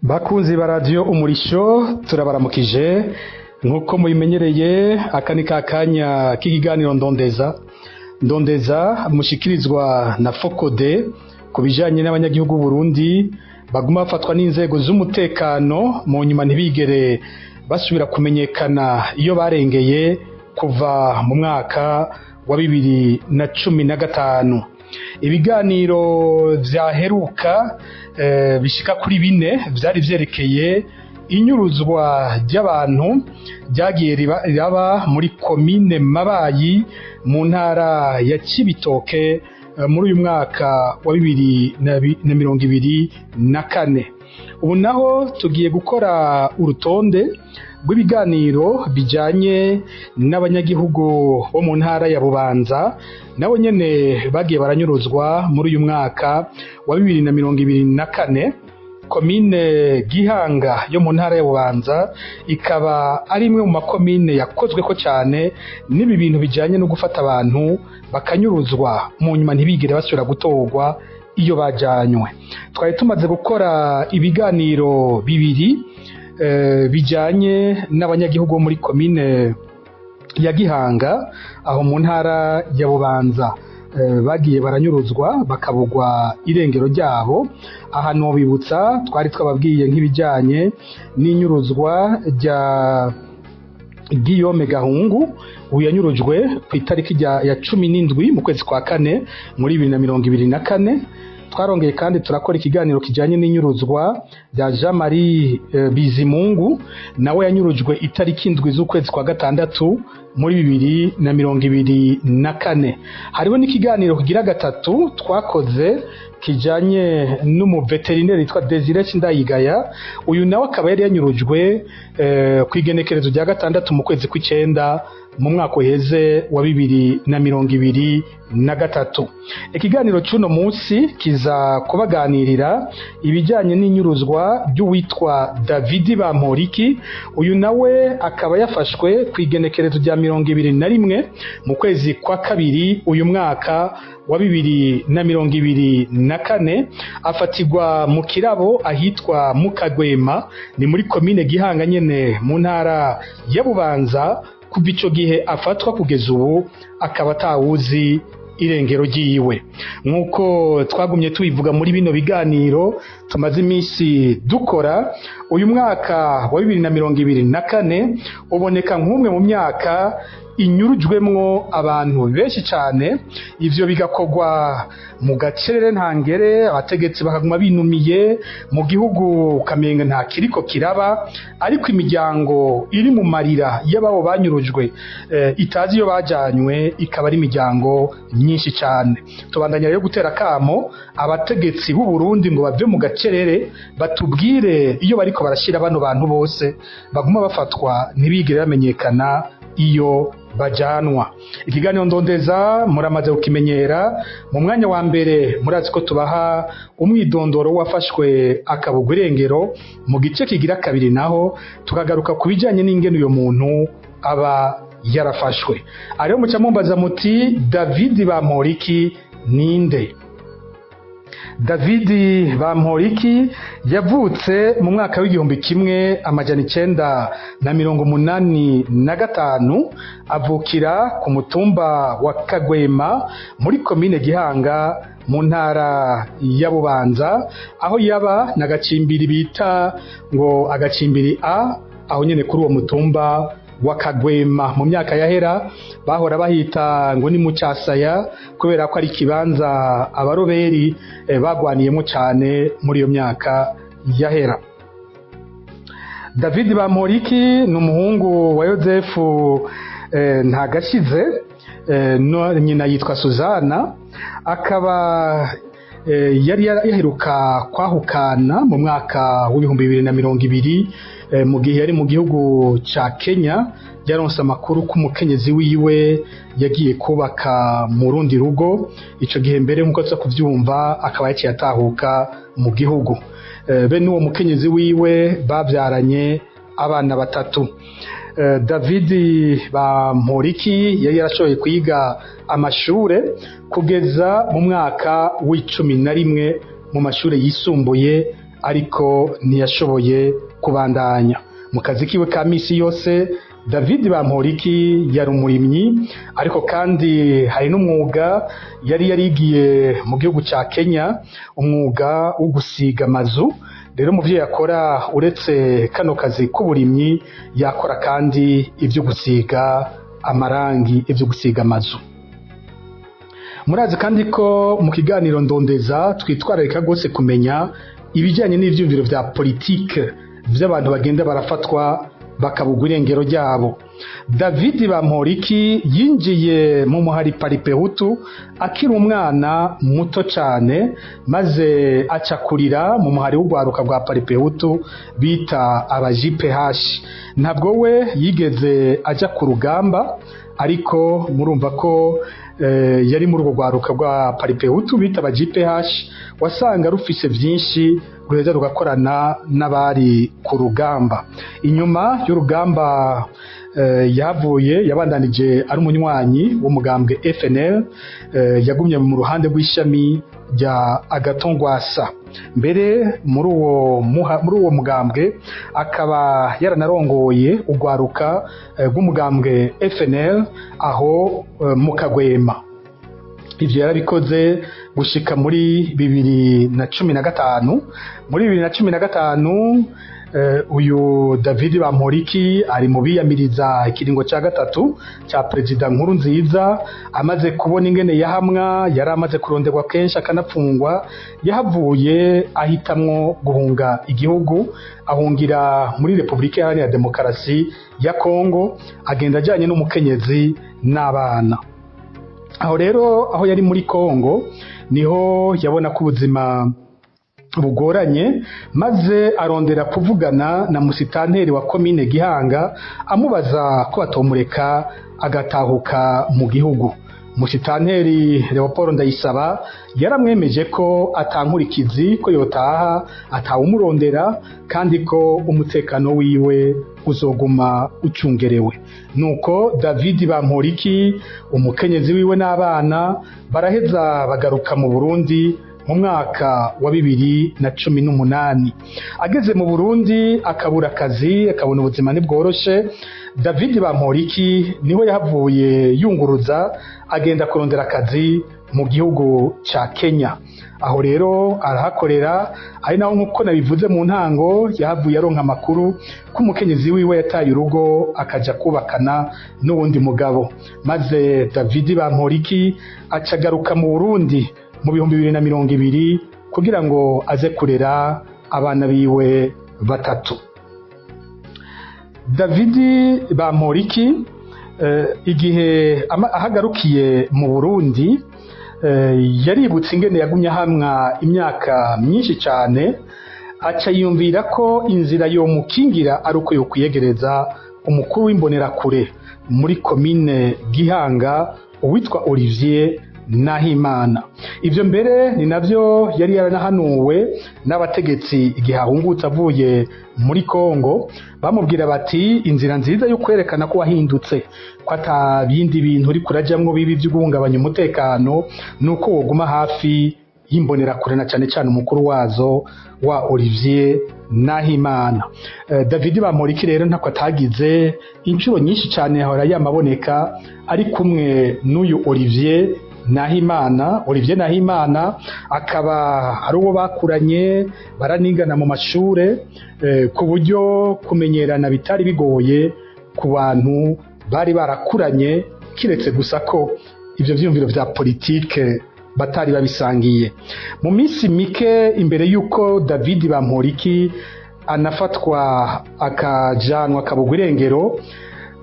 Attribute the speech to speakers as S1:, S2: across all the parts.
S1: Bakunzi ba radio Umurisho turabaramukije nkuko mubimenyereye aka ni kakanya k'ikiganiro ndondeza mushikirizwa na Fokode kubijanye n'abanyagihugu Burundi baguma bafatwa n'inzego z'umutekano mu nyuma ntibigere basubira kumenyekana iyo barengeye kuva mu mwaka wa 2015. Ibiganiro vyaheruka bishika kuri 4 vyari vyerekeye inyuruzwa ry'abantu ryagiye raba muri komine Mabayi mu ntara ya Cibitoke muri uyu mwaka wa 2024. Ubu naho tugiye gukora urutonde rw'ibiganiro bijanye n'abanyagihugu bo mu ntara ya Bubanza nabo nyene bagiye baranyuruzwa muri uyu mwaka wa 2024. Komine Gihanga yo mu ntara ya Bubanza ikaba ari imwe mu makomine yakozweko cyane n'ibi bintu bijanye no gufata abantu bakanyuruzwa mu nyuma ntibigire basubira gutorwa iyo bajanywe. Twari tumaze gukora ibiganiro bibiri bijanye n'abanyagihugu bo muri komine ya Gihanga aho mu ntara ya Bubanza bagiye baranyuruzwa bakabugwa irengero ryabo. Aha no bibutsa twari twababwiye nk'ibijanye n'inyuruzwa rya Guillaume Gahungu uyanyurujwe ku itariki ya 17 mu kwezi kwa 4 muri 2024. Twarongeye kandi turakora ikiganiro kijanye n'inyuruzwa rya Jean Marie Bizimungu nawe yanyurujwe itariki 7 z'ukwezi kwa 6 muri 2024. Hariho n'ikiganiro kugira gatatu twakoze kijanye n'umuveterineri yitwa Desire Ndayigaya. Uyu nawe akaba yari yanyurujwe ku igenekerezo rya 6 mu kwezi kw'icenda mu mwaka uheze wa 2023. Ikiganiro cy'uno munsi kiza kubaganirira ibijanye n'inyuruzwa by'uwitwa David Bamporiki. Uyu nawe akaba yafashwe ku igenekerezo rya 21 mu kwezi kwa 2 uyu mwaka wa 2024. Afatirwa mu kirabo ahitwa Mukagwema ni muri komine Gihanga nyene mu ntara ya Bubanza. Kuva ico gihe afatwa kugeza ubu akaba atawuzi irengero ryiwe. Nkuko twagumye tubivuga muri bino biganiro tumaze iminsi dukora, uyu mwaka wa 2024 uboneka nk'umwe mu myaka inyurujwemwo abantu benshi cyane. Ivyo bigakogwa mu gacerere ntangere, abategetsi bakaguma binumiye mu gihugu kamenga nta kiriko kiraba, ariko imiryango iri mu marira y'ababo banyurujwe itazi iyo bajanywe ikaba ari imiryango myinshi cyane. Tubandanya rero gutera kamo abategetsi b'u Burundi ngo bave mu gacerere batubwire iyo bariko barashira bano bantu bose baguma bafatwa ntibigire bamenyekana iyo bajanwa. Ikiganiro ndondeza muramaze kukimenyera. Mu mwanya wa mbere murazi ko tubaha umwidondoro wafashwe akabugwa irengero. Mu gice kigira kabiri naho tukagaruka kubijanye n'ingene uyo muntu aba yarafashwe. Ariyo muca mumbaza muti David Bamporiki ninde? David Bamporiki yavutse mu mwaka w'1985 avukira ku mutumba wa Kagwema muri komine Gihanga mu ntara ya Bubanza aho yaba n'agacimbiri bita ngo agacimbiri A aho nyene kuri uwo mutumba wa Kagwema. Mu myaka yahera bahora bahita ngo ni mu Cyasaya kubera ko ari kibanza abaroberi bagwaniyemo cyane muri iyo myaka yahera. David Bamporiki ni umuhungu wa Yozefu Ntagashize, nyina yitwa Suzana. Akaba yari yaheruka kwahukana mu mwaka w'2020 mu gihe yari mu gihugu ca Kenya. Yaronse amakuru ko umukenyezi wiwe yagiye kubaka mu rundi rugo. Ico gihe mbere nkuko tuza kuvyumva akaba yaciye atahuka mu gihugu. Bene uwo mukenyezi wiwe bavyaranye abana 3. David Bamporiki yari yarashoboye kwiga amashure kugeza mu mwaka w'11 mu mashure yisumbuye ariko ntiyashoboye kubandanya mu kazi kiwe ka misi yose. David Bamporiki yari umurimyi, ariko kandi hari n'umwuga yari yarigiye mu gihugu cya Kenya, umwuga wo gusiga amazu. Rero mu byo yakora uretse kano kazi k'uburimyi, yakora kandi ibyo gusiga amarangi, ibyo gusiga amazu. Murazi kandi ko mu kiganiro ndondeza twitwararika rwose kumenya ibijyanye n'ivyumviro vya politike vy'abantu bagenda barafatwa bakabugwa irengero ryabo. David Bamporiki yinjiye mu muhari Paripehutu akiri umwana muto cyane, maze acakurira mu muhari w'ugwaruka bwa Paripehutu bita aba JPH. Ntabwo we yigeze aja ku rugamba, ariko murumva ko yari muri urwo rwaruka rwa Paripehutu bita aba JPH, wasanga rufise vyinshi ruheza rugakorana n'abari ku rugamba. Inyuma y'urugamba yavuye yabandanije ari umunywanyi w'umugambwe FNL, yagumye mu ruhande rw'ishami rya Agatongwasa. Mbere muri uwo mugambwe akaba yaranarongoye ugwaruka rw'umugambwe FNL aho mu Kagwema. Ivyo yarabikoze gushika muri 2015. Muri 2015 uyu David Bamporiki ari mu biyamiriza ikiringo cya gatatu cya Perezida Nkurunziza. Amaze kubona ingene yahamwa, yari amaze kuronderwa kenshi akanapfungwa, yahavuye ahitamwo guhunga igihugu, ahungira muri Repubulika Iharanira Demokarasi ya Kongo, agenda ajanye n'umukenyezi n'abana. Aho rero aho yari muri Kongo niho yabona ko ubuzima bugoranye, maze arondera kuvugana na musitanteri wa komine Gihanga amubaza ko batomureka agatahuka mu gihugu. Musitanteri Leopold Ndayisaba yaramwemeje ko atankurikizi, ko yotaha atawumurondera, kandi ko umutekano wiwe uzoguma ucungerewe. Nuko David Bamporiki, umukenyezi wiwe n'abana baraheza bagaruka mu Burundi mu mwaka wa 2018. Ageze mu Burundi akabura akazi, akabona ubuzima ntibworoshe. David Bamporiki niho yahavuye yunguruza agenda kurondera akazi mu gihugu ca Kenya. Aho rero arahakorera, ari naho nkuko nabivuze mu ntango, yahavuye aronka amakuru ko umukenyezi wiwe yataye urugo akaja kubakana n'uwundi mugabo. Maze David Bamporiki acagaruka mu Burundi mu 2020 kugira ngo aze kurera abana biwe batatu. David Bamporiki igihe ahagarukiye mu Burundi yaributse ingene yagumye hamwa imyaka myinshi cyane, aca yumvira ko inzira yo mukingira ari uko yokwiyegereza umukuru w'imbonerakure muri komine Gihanga uwitwa Olivier Nahimana. Ivyo mbere ni navyo yari yaranahanuwe n'abategetsi igihe ahungutse avuye muri Kongo. Bamubwira bati inzira nziza yo kwerekana ko wahindutse, ko ata bindi bintu uri kurajamwo bibi byo guhungabanya umutekano, nuko woguma hafi y'imbonerakure na cyane cyane umukuru wazo wa Olivier Nahimana. David Bamporiki rero ntako atagize, inshuro nyinshi cyane ahora yamaboneka ari kumwe n'uyu Olivier Nahimana akaba ari uwo bakuranye, baranigana mu mashure, ku buryo kumenyerana bitari bigoye ku bantu bari barakuranye, kiretse gusa ko ivyo vyumviro vya politike batari babisangiye. Mu minsi mike imbere yuko David Bamporiki anafatwa akajanwa akabugwa irengero,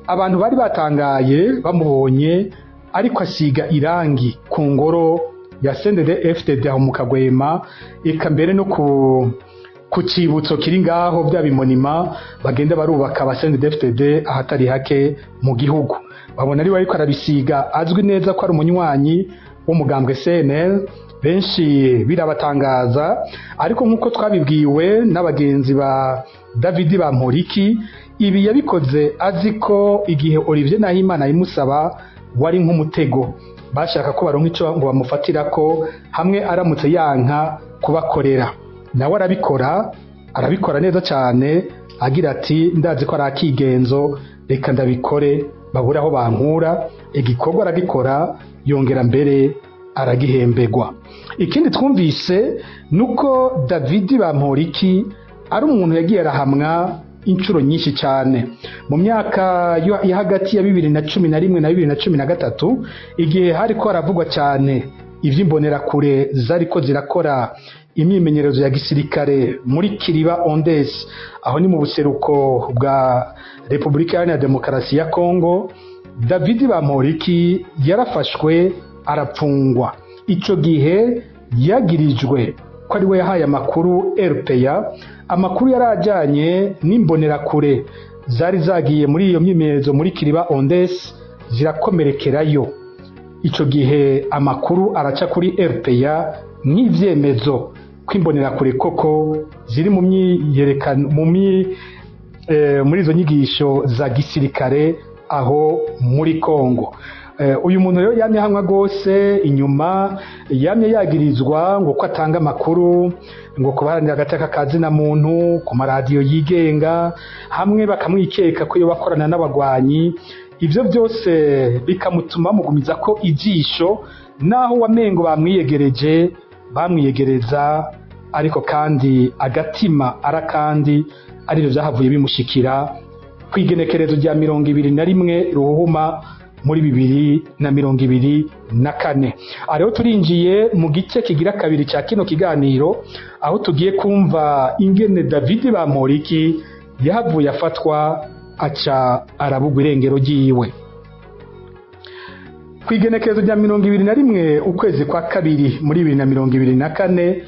S1: abantu bari batangaye bamubonye ariko asiga irangi ku ngoro ya CNDD-FDD aho mu Kagwema, eka mbere no ku cibutso kiri ngaho bya bimonima bagenda barubaka aba CNDD-FDD ahatari hake mu gihugu. Babona ari ariko arabisiga, azwi neza ko ari umunywanyi w'umugambwe CNL. Benshi birabatangaza, ariko nkuko twabibwiwe n'abagenzi ba David Bamporiki, ibi yabikoze azi ko igihe Olivier Nahimana yimusaba wari nk'umutego, bashaka ko baronka ico ngo bamufatira ko hamwe aramutse yanka kubakorera. nawe arabikora neza cyane, agira ati ndazi ko ari akigenzo, reka ndabikore babura aho bankura. Igikorwa aragikora, yongera mbere aragihembegwa. Ikindi twumvise nuko David Bamporiki ari umuntu yagiye arahamwa inshuro nyinshi cyane mu myaka ya hagati ya 2011 na 2013, igihe hariko haravugwa cyane ivy'imbonerakure zariko zirakora imyimenyerezo ya gisirikare muri Kiriba Ondes, aho ni mu buseruko bwa Repubulika Iharanira Demokarasi ya Kongo. David Bamporiki yarafashwe arapfungwa. Ico gihe yagirijwe ko ari we yahaye amakuru RPA, amakuru yarajanye n'imbonerakure zari zagiye muri iyo myimenyerezo muri Kiriba Ondes zirakomerekerayo. Ico gihe amakuru araca kuri RPA n'ivyemezo kwimbonerakure koko ziri mu myiyerekano muri izo nyigisho za gisirikare aho muri Kongo. Uyu muntu rero yamye hamwe gose, inyuma yamye yagirizwa ngo ko atanga amakuru ngo kubaharanira agateka kazi na muntu ku maradiyo yigenga, hamwe bakamwikeka ko iyo bakorana n'abagwanyi. Ivyo byose bikamutuma mugumiza ko ijisho, naho wamengo bamwiyegereza, ariko kandi agatima arakandi arivyo vyahavuye bimushikira kwigenekerezo rya 21 Ruhuma muri 2024. Ariho turinjiye mu gice kigira kabiri cya kino kiganiro, aho tugiye kumva ingene David Bamporiki yahavuye afatwa aca arabugwa irengero ryiwe. Kwigenekerezo rya 21 ukwezi kwa kabiri muri 2024,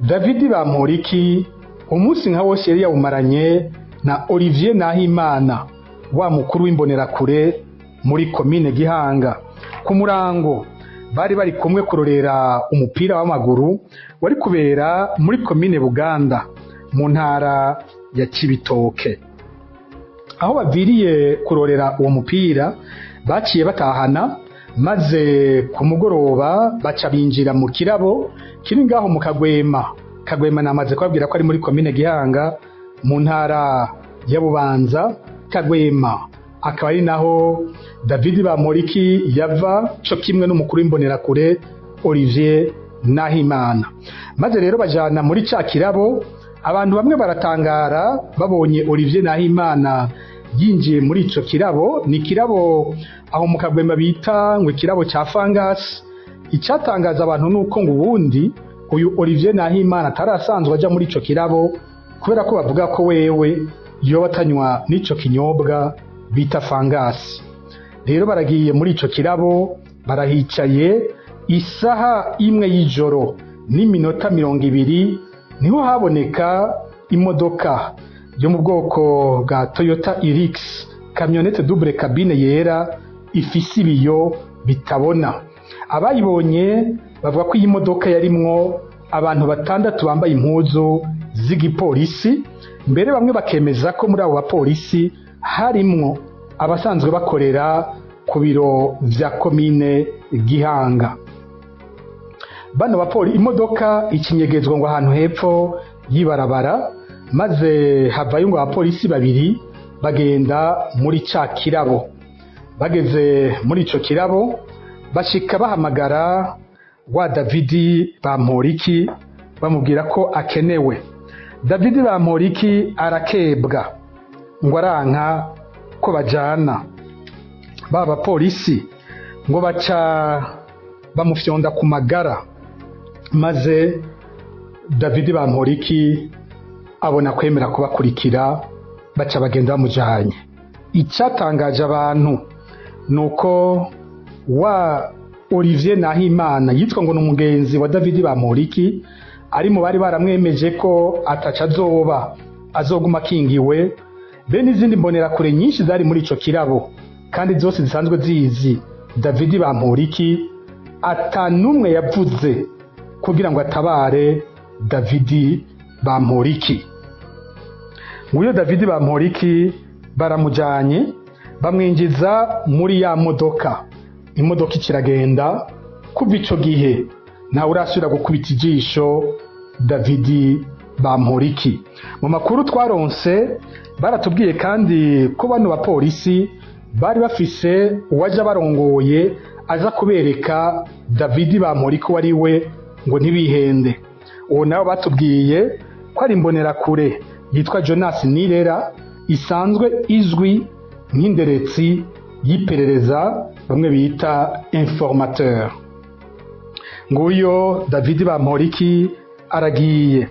S1: David Bamporiki umunsi nka wose yari yawumaranye na Olivier Nahimana, wa mukuru w'imbonerakure muri komine Gihanga. Ku murango bari kumwe kurorera umupira w'amaguru wari kubera muri komine Buganda mu ntara ya Cibitoke. Aho baviriye kurorera uwo mupira baciye batahana, maze ku mugoroba baca binjira mu kirabo kiri ngaho mu Kagwema namaze kubabwira ko ari muri komine Gihanga mu ntara ya Bubanza. Kagwema akaba ari naho David Bamporiki yava, cyo kimwe n'umukuru w'imbonerakure Olivier Nahimana. Maze rero bajana muri ca kirabo, abantu bamwe baratangara babonye Olivier Nahimana yinjiye muri ico kirabo. Ni kirabo aho mu Kagwema bita ngo kirabo ca Fangas. Icyatangaza abantu nuko ngo ubundi uyu Olivier Nahimana atarasanzwe aja muri ico kirabo, kubera ko bavuga ko wewe iyo batanywa n'ico kinyobwa bita Fangas. Rero baragiye muri ico kirabo, barahicaye isaha 1 y'ijoro n'iminota 20, niho haboneka imodoka yo mu bwoko bwa Toyota Hilux, kamyonete double cabine yera ifise ibiyo bitabona. Abayibonye bavuga ko iyi modoka yarimwo abantu 6 bambaye impuzu z'igipolisi, mbere bamwe bakemeza ko muri abo bapolisi harimwo abasanzwe bakorera ku biro vya komine Gihanga. Bano bapolisi, imodoka ikinyegezwa ngo ahantu hepfo yibarabara, maze havayo ngo abapolisi 2 bagenda muri ca kirabo. Bageze muri ico kirabo bashika bahamagara wa David Bamporiki bamubwira ko akenewe. David Bamporiki arakebwa ngo aranka ko bajana. Baba polisi ngo baca bamufyonda ku magara, maze David Bamporiki abona kwemera kubakurikira, baca bagenda bamujanye. Icyatangaje abantu nuko wa Olivier Nahimana yitwa ngo n'umugenzi wa David Bamporiki ari mu bari baramwemeje ko ataca azoguma kingiwe, be n'izindi mbonerakure nyinshi zari muri ico kirabo, kandi zose zisanzwe zizi David Bamporiki. Atanumwe yavuze kugira ngo atabare David Bamporiki. Nguyo David Bamporiki baramujanye, bamwinjiza muri ya modoka. Imodoka ikiragenda. Kuva ico gihe nta urasubira gukubita ijisho David Bamporiki. Mu makuru twaronse baratubwiye kandi ko bano bapolisi bari bafise uwaje barongoye aza kubereka David Bamporiki wari we ngo ntibihende. Uwo nabo batubwiye ko ari imbonerakure yitwa Jonas Nirera isanzwe izwi nk'inderetsi y'iperereza bamwe bita informateur. Nguyo David Bamporiki aragiye.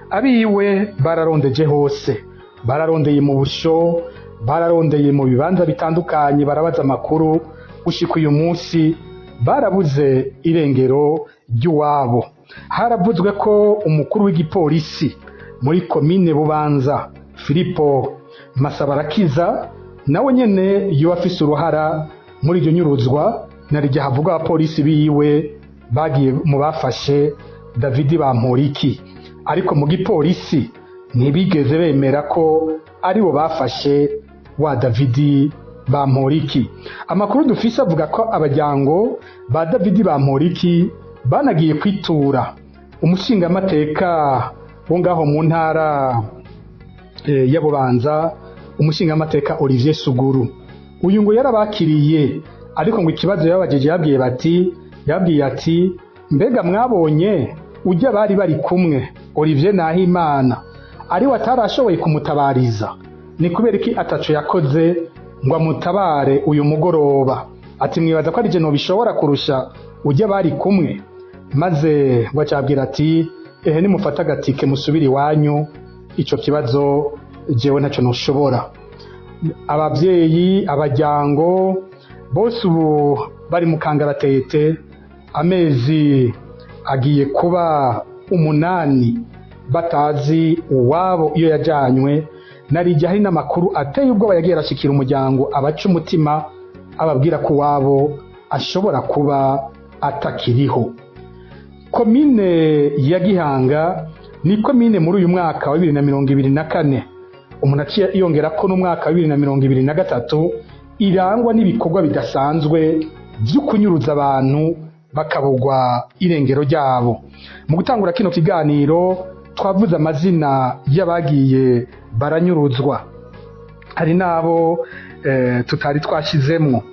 S1: Abiwe bararondeje hose, bararondeye mu busho, bararondeye mu bibanza bitandukanye, barabaza amakuru. Gushika uyu munsi barabuze irengero ry'uwabo. Haravuzwe ko umukuru w'igipolisi muri komine Bubanza Filipo Masabarakiza nawe nyene yo afise uruhara muri iryo nyuruzwa, narijya havuga abapolisi biwe bagiye mu bafashe David Bamporiki, ariko mu gipolisi ntibigeze bemera ko ari bo bafashe wa David Bamporiki. Amakuru dufise avuga ko abajyango ba David Bamporiki banagiye kwitura umushingamateka wo ngaho mu ntara ya Bubanza, umushingamateka Olivier Suguru. Uyu ngo yarabakiriye, ariko ngo ikibazo yabajeje yabwiye ati mbega mwabonye ujya bari bari kumwe Olivier Nahimana ari watarashoboye kumutabariza, ni kubera iki ataco yakoze ngo amutabare uyu mugoroba? Ati mwibaza ko ari je no bishobora kurusha ujya bari kumwe? Maze wacabwira ati ehe nimufata gatike musubiri iwanyu, ico kibazo jewe ntaco noshobora. Abavyeyi abajyango bose ubu bari mu kangaratete, amezi agiye kuba 8 batazi uwabo iyo yajanywe. Narijya hari n'amakuru ateye ubwoba yagiye arashikira umuryango abaca umutima, ababwira ko uwabo ashobora kuba atakiriho. Komine ya Gihanga ni komine muri uyu mwaka wa 2024 umuntu aciye yongera ko n'umwaka wa 2023 irangwa n'ibikorwa bidasanzwe byo kunyuruza abantu bakabugwa irengero ryabo. Mu gutangura kino kiganiro twavuze amazina y'abagiye baranyuruzwa, hari nabo tutari twashizemwo.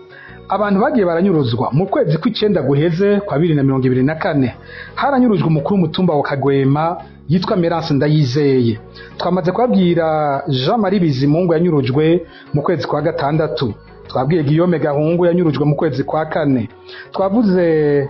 S1: Abantu bagiye baranyuruzwa mu kwezi kw'icenda guheze kwa 2024 haranyurujwe umukuru w'umutumba wa Kagwema yitwa Merance Ndayizeye. Twamaze kubabwira Jean Marie Bizimungu yanyurujwe mu kwezi kwa gatandatu, twabwiye Guillaume Gahungu yanyurujwe mu kwezi kwa kane, twavuze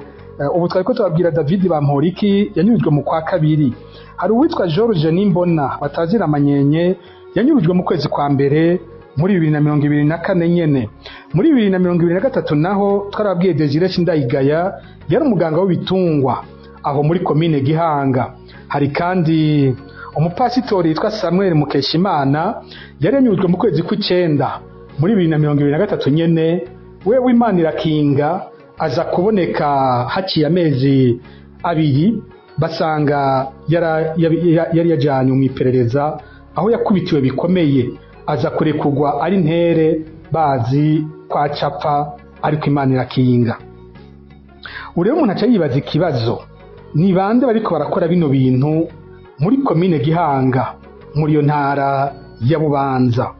S1: ubu twariko tubabwira David Bamporiki yanyurujwe mu kwa kabiri. Hari uwitwa George Nimbona batazira amanyenye yanyurujwe mu kwezi kwa mbere muri 2024 nyene. Muri 2023 naho twarabwiye Desire Shindayigaya yari umuganga w'ibitungwa aho muri komine Gihanga. Hari kandi umupasitori yitwa Samuel Mukeshimana yari yanyurujwe mu kwezi kw'icenda muri 2023 nyene. Wewe Imana irakinga aza kuboneka haciye amezi 2, basanga yari yajanye mu iperereza aho yakubitiwe bikomeye, aza kurekurwa ari ntere bazi kwa capa, ariko Imana irakinga. Urebe umuntu aca yibaza ikibazo, ni bande bariko barakora bino bintu muri komine Gihanga muri iyo ntara ya Bubanza?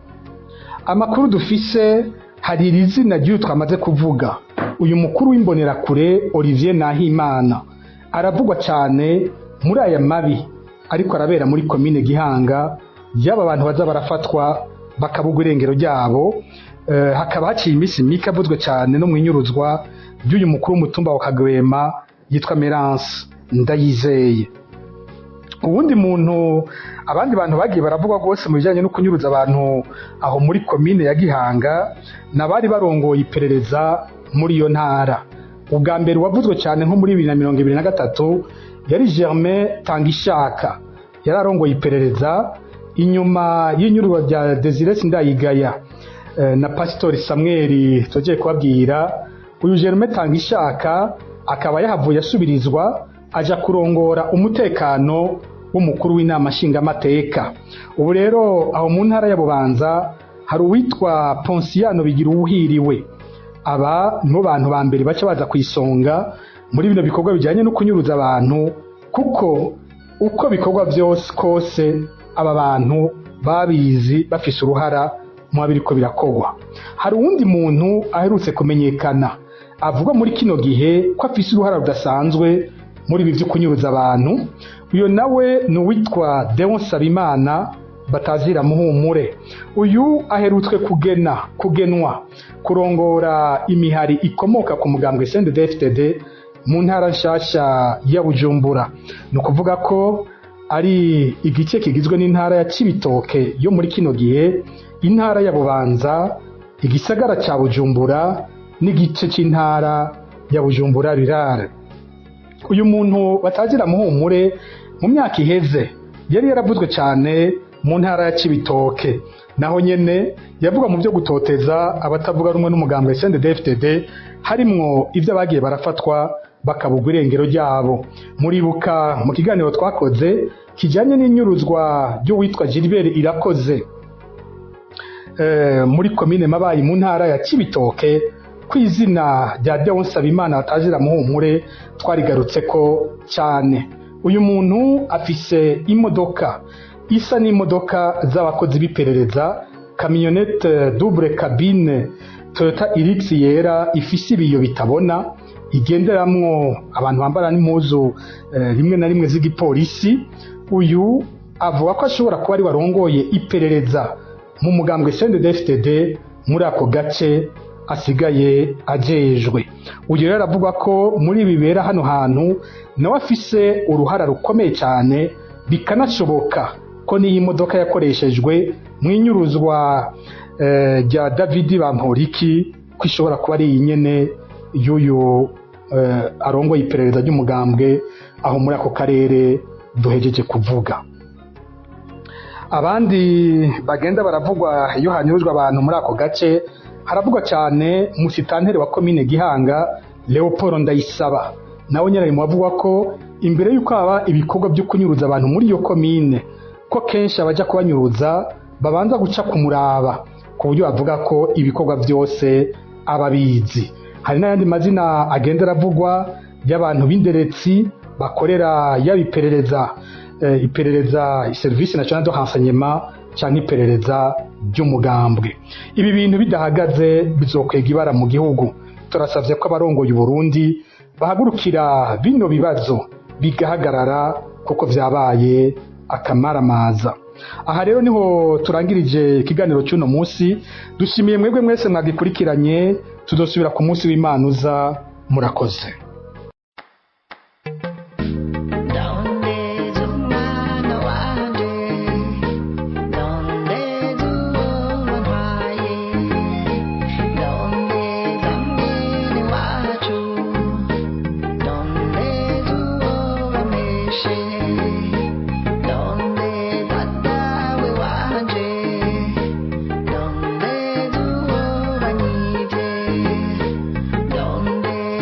S1: Amakuru dufise hari izina ry'uyu twamaze kuvuga, uyu mukuru w'imbonerakure Olivier Nahimana aravugwa cyane muri aya mabi ariko arabera muri komine Gihanga, yaba abantu baza barafatwa bakabugwa irengero ryabo. Hakaba haciye imisi mike avuzwe cyane no mwinyuruzwa ry'uyu mukuru w'umutumba wa Kagwema yitwa Merance Ndayizeye. Ubundi muntu abandi bantu bagiye baravugwa gose mu bijanye no kunyuruza abantu aho muri komine ya Gihanga nabari barongoye iperereza muri iyo ntara. Ubwa mbere wavuzwe cyane nko muri 2023 yari Germain Tangishaka, yararongoye iperereza inyuma y'inyurwa rya Desire Shindayigaya na Pastor Samuel toje kubabwira. Uyu Germain Tangishaka akaba yahavuye asubirizwa aja kurongora umutekano w'umukuru w'inama nshingamateka. Ubu rero aho mu ntara ya Bubanza hari uwitwa Ponsiano Bigira uwuhiriwe. Aba no bantu ba mbere baca baza kwisonga muri bino bikorwa bijanye no kunyuruza abantu, kuko uko bikorwa byose kose aba bantu babizi bafise uruhara mu biriko birakorwa. Hari uwundi muntu aherutse kumenyekana avuga muri kino gihe ko afise uruhara rudasanzwe muri ibi byo kunyuruza abantu. Uyo nawe ni uwitwa Deon Sabimana batazira muhumure. Uyu aherutswe kugenwa kurongora imihari ikomoka ku mugambwe CNDD-FDD mu ntara nshasha ya Bujumbura. Ni ukuvuga ko ari igice kigizwe n'intara ya Cibitoke yo muri kino gihe, intara ya Bubanza, igisagara ca Bujumbura n'igice c'intara ya Bujumbura rirare. Uyu muntu batazira muhumure mu myaka iheze yari yaravuzwe cyane mu ntara ya Cibitoke, naho nyene yavuga mu byo gutoteza abatavuga rumwe n'umugambwe CNDD-FDD, harimwo ivyo bagiye barafatwa bakabugwa irengero ryabo. Muribuka mu kiganiro twakoze kijanye n'inyuruzwa ry'uwitwa Gilbert Irakoze muri komine Mabayi mu ntara ya Cibitoke, kw'izina rya Deon Sabimana batazira muhumure twarigarutse ko cyane. Uyu muntu afise imodoka isa n'imodoka z'abakozi b'iperereza, camionette double cabine Toyota Hilux yera ifise ibiyo bitabona, igenderamwo abantu bambara n'impuzu rimwe na rimwe z'igipolisi. Uyu avuga ko ashobora kuba ari warongoye iperereza mu mugambwe CNDD-FDD muri ako gace asigaye ajejwe. Uyu rero aravuga ko muri bibera hano hantu nawe afise uruhara rukomeye cyane, bikanashoboka ko n'iyi modoka yakoreshejwe mu inyuruzwa rya David Bamporiki ko ishobora kuba ari nyene y'uyu arongoye iperereza ry'umugambwe aho muri ako karere duhejeje kuvuga. Abandi bagenda baravugwa iyo hanyurujwe abantu muri ako gace, haravugwa cyane musitanteri wa komine Gihanga Leopold Ndayisaba. Nawe nyene mu bavugwa ko imbere y'uko haba ibikorwa byo kunyuruza abantu muri iyo komine, ko kenshi abaja kubanyuruza babanza guca kumuraba, ku buryo bavuga ko ibikorwa byose ababizi. Hari n'ayandi mazina agenda aravugwa y'abantu b'inderetsi bakorera iperereza Service National de Renseignement cyangwa iperereza ry'umugambwe. Ibi bintu bidahagaze bizokwega ibara mu gihugu. Turasavye ko abarongoye Burundi bahagurukira bino bibazo bigahagarara, kuko vyabaye akamaramaza. Aha rero niho turangirije ikiganiro cy'uno munsi. Dushimiye mwebwe mwese mwagikurikiranye. Tuzosubira ku munsi w'Imana uza. Murakoze.
S2: Donde